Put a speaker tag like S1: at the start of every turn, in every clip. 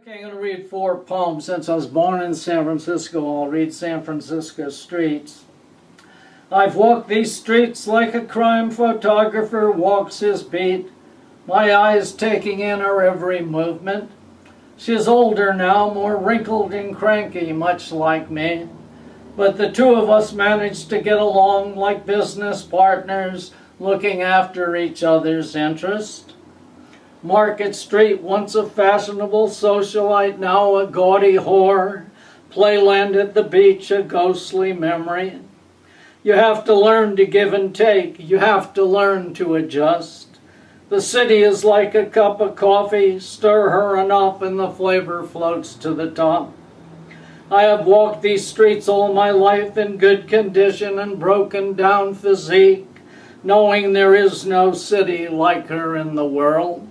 S1: Okay, I'm going to read 4 poems. Since I was born in San Francisco, I'll read San Francisco streets. I've walked these streets like a crime photographer walks his beat, my eyes taking in her every movement. She is older now, more wrinkled and cranky, much like me. But the two of us managed to get along like business partners, looking after each other's interests. Market Street, once a fashionable socialite, now a gaudy whore. Playland at the beach, a ghostly memory. You have to learn to give and take. You have to learn to adjust. The city is like a cup of coffee. Stir her enough and the flavor floats to the top. I have walked these streets all my life in good condition and broken down physique, knowing there is no city like her in the world.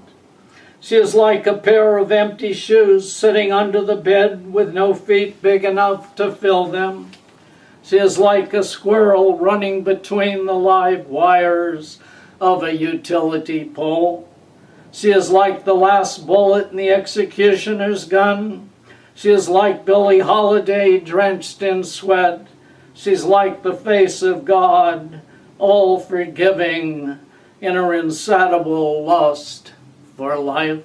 S1: She is like a pair of empty shoes sitting under the bed with no feet big enough to fill them. She is like a squirrel running between the live wires of a utility pole. She is like the last bullet in the executioner's gun. She is like Billie Holiday drenched in sweat. She's like the face of God, all forgiving in her insatiable lust for life.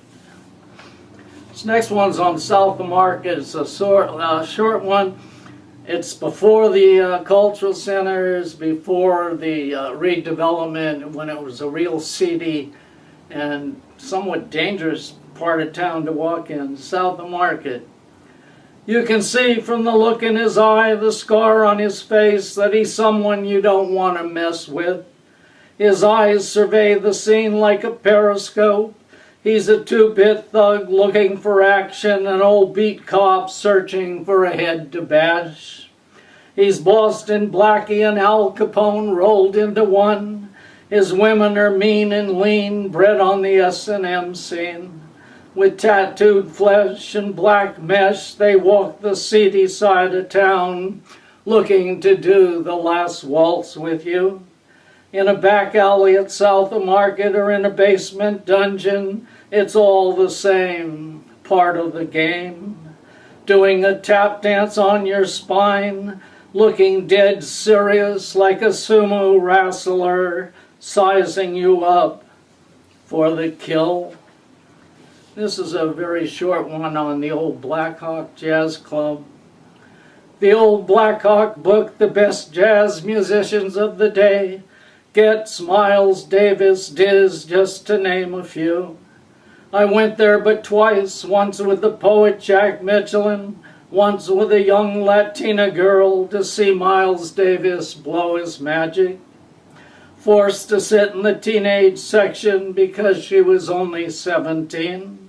S1: This next one's on South of Market. It's a short one. It's before the cultural centers, before the redevelopment, when it was a real seedy and somewhat dangerous part of town to walk in. South of Market. You can see from the look in his eye, the scar on his face, that he's someone you don't want to mess with. His eyes survey the scene like a periscope. He's a two-bit thug looking for action, an old beat cop searching for a head to bash. He's Boston Blackie and Al Capone rolled into one. His women are mean and lean, bred on the S&M scene. With tattooed flesh and black mesh, they walk the seedy side of town, looking to do the last waltz with you. In a back alley at South of Market or in a basement dungeon, it's all the same, part of the game. Doing a tap dance on your spine, looking dead serious like a sumo wrestler, sizing you up for the kill. This is a very short one on the old Black Hawk Jazz Club. The old Black Hawk booked the best jazz musicians of the day. Getz, Miles Davis, Diz, just to name a few. I went there but twice, once with the poet Jack Michelin, once with a young Latina girl to see Miles Davis blow his magic. Forced to sit in the teenage section because she was only 17.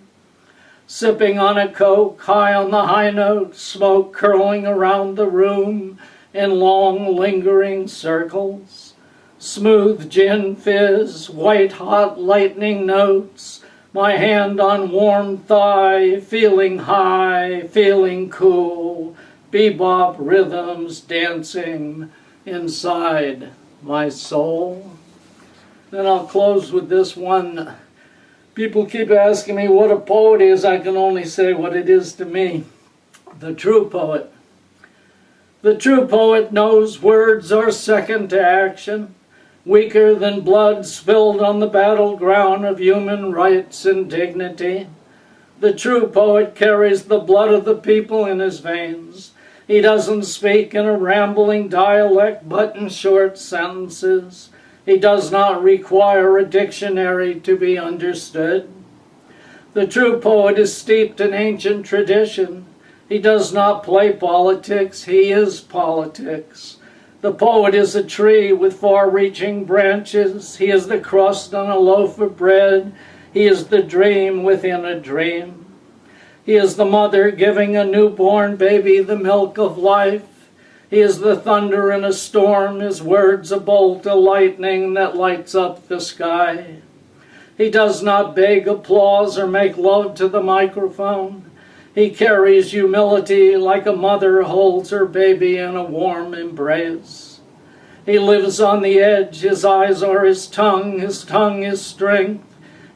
S1: Sipping on a Coke, high on the high note, smoke curling around the room in long lingering circles. Smooth gin fizz, white hot lightning notes, my hand on warm thigh, feeling high, feeling cool, bebop rhythms dancing inside my soul. Then I'll close with this one. People keep asking me what a poet is. I can only say what it is to me. The true poet. The true poet knows words are second to action, weaker than blood spilled on the battleground of human rights and dignity. The true poet carries the blood of the people in his veins. He doesn't speak in a rambling dialect but in short sentences. He does not require a dictionary to be understood. The true poet is steeped in ancient tradition. He does not play politics, he is politics. The poet is a tree with far-reaching branches. He is the crust on a loaf of bread. He is the dream within a dream. He is the mother giving a newborn baby the milk of life. He is the thunder in a storm, his words a bolt of lightning that lights up the sky. He does not beg applause or make love to the microphone. He carries humility like a mother holds her baby in a warm embrace. He lives on the edge, his eyes are his tongue is strength.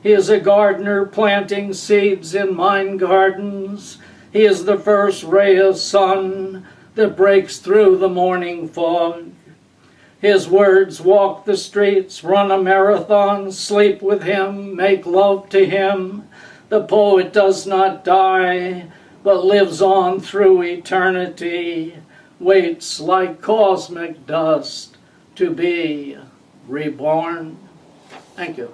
S1: He is a gardener planting seeds in mine gardens. He is the first ray of sun that breaks through the morning fog. His words walk the streets, run a marathon, sleep with him, make love to him. The poet does not die, but lives on through eternity, waits like cosmic dust to be reborn. Thank you.